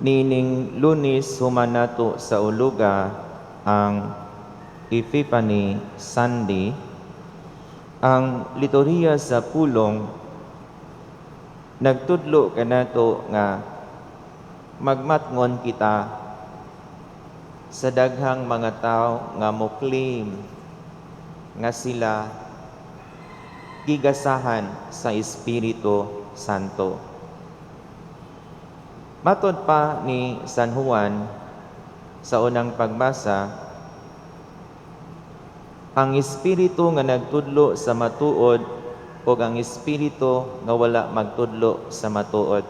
Nining Lunes humanato sa uluga ang Epiphany Sunday. Ang liturhiya sa pulong nagtudlo kanato nga magmatngon kita sa daghang mga tao nga mo-claim nga sila gigasahan sa Espiritu Santo. Matod pa ni San Juan sa unang pagbasa, ang Espiritu nga nagtudlo sa matuod o ang Espiritu nga wala magtudlo sa matuod.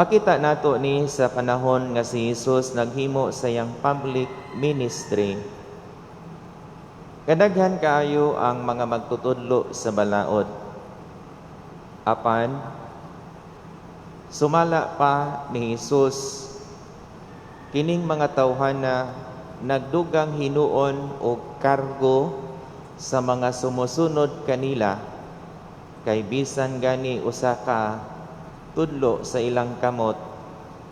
Makita nato ni sa panahon nga si Jesus naghimo sa iyang public ministry, kadaghan kaayo ang mga magtutudlo sa balaod. Apan, sumala pa ni Jesus kining mga tawhana nagdugang hinuon o kargo sa mga sumusunod kanila, kay bisan gani usa ka tudlo sa ilang kamot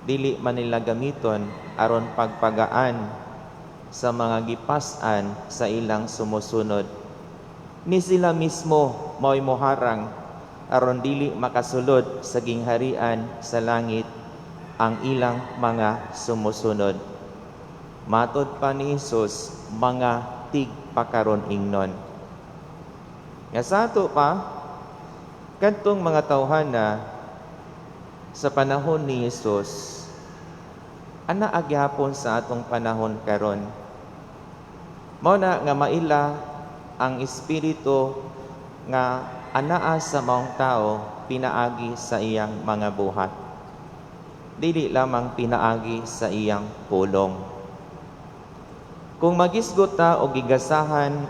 dili man nila gamiton aron pagpagaan sa mga gipas-an sa ilang sumusunod. Ni sila mismo mao'y moharang aron dili makasulod sa gingharian sa langit ang ilang mga sumusunod. Matod pa ni Jesus, mga tigpakaron ingnon. Nga sa ato pa, kadtong mga tawhana sa panahon ni Jesus, ana agyapon sa atong panahon karon. Mao na nga maila ang Espiritu nga anaa sa maong tao pinaagi sa iyang mga buhat. Dili lamang pinaagi sa iyang pulong. Kung magisgot ta o gigasahan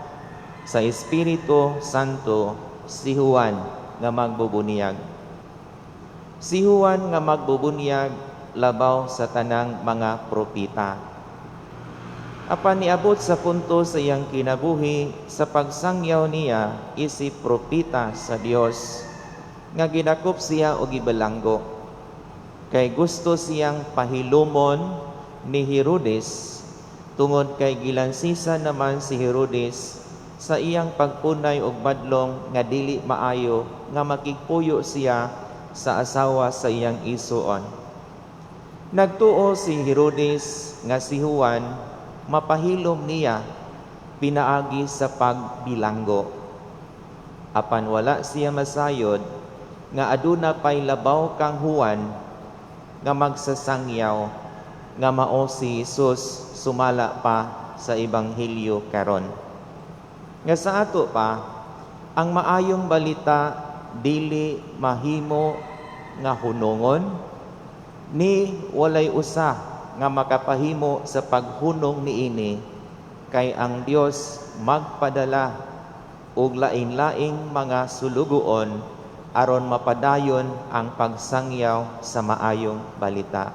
sa Espiritu Santo, si Juan nga magbubunyag. Si Juan nga magbubunyag labaw sa tanang mga propita. Apan niabot sa punto sa iyang kinabuhi sa pagsangyaw niya isip propita sa Dios nga ginakop siya og gibalanggo. Kay gusto siyang pahilumon ni Herodes tungod kay gilansisa naman si Herodes sa iyang pagpunay og badlong nga dili maayo nga makigpuyo siya sa asawa sa iyang isuon. Nagtuo si Herodes nga si Juan mapahilom niya pinaagi sa pagbilanggo. Apan wala siya masayod nga aduna pay labaw kang Juan nga magsasangyaw nga mao si Jesus sumala pa sa ebanghelyo karon. Nga sa ato pa, ang maayong balita dili mahimo nga hunongon ni walay usa nga makapahimo sa paghunong niini, kay ang Dios magpadala og lain-laing mga sulugoon aron mapadayon ang pagsangyaw sa maayong balita.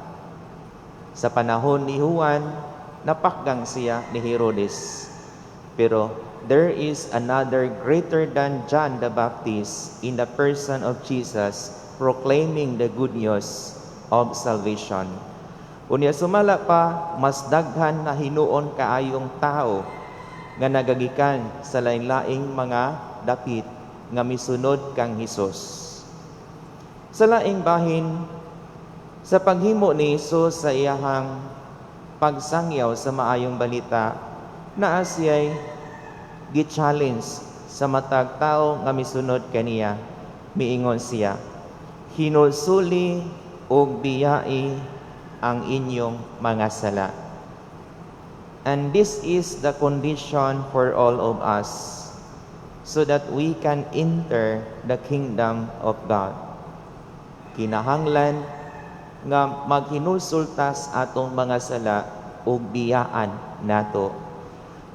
Sa panahon ni Juan, napakgang siya ni Herodes. Pero there is another greater than John the Baptist in the person of Jesus proclaiming the good news of salvation. Unya sumala pa, mas daghan na hinuon kaayong tao nga nagagikan sa lain-laing mga dapit nga misunod kang Hesus. Sa laing bahin, sa paghimo ni Hesus sa iyahang pagsangyaw sa maayong balita, naa siya'y gi-challenge sa matag tao nga misunod kaniya. Miingon siya, hinulsuli og biyai ang inyong mga sala. And this is the condition for all of us, so that we can enter the kingdom of God. Kinahanglan nga maghinulsultas atong mga sala ug biyaan nato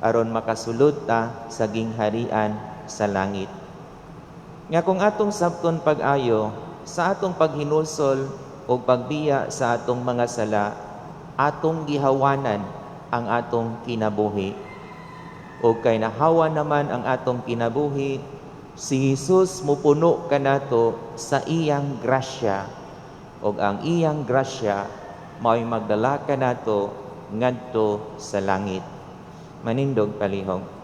aron makasulod ta sa gingharian sa langit. Nga kung atong sabton pag-ayo sa atong paghinulsol o pagbiya sa atong mga sala, atong gihawanan ang atong kinabuhi. O kay nahawa naman ang atong kinabuhi, si Jesus mupuno kanato sa iyang grasya ug ang iyang grasya mao'y magdala kanato ngadto sa langit. Manindog palihog.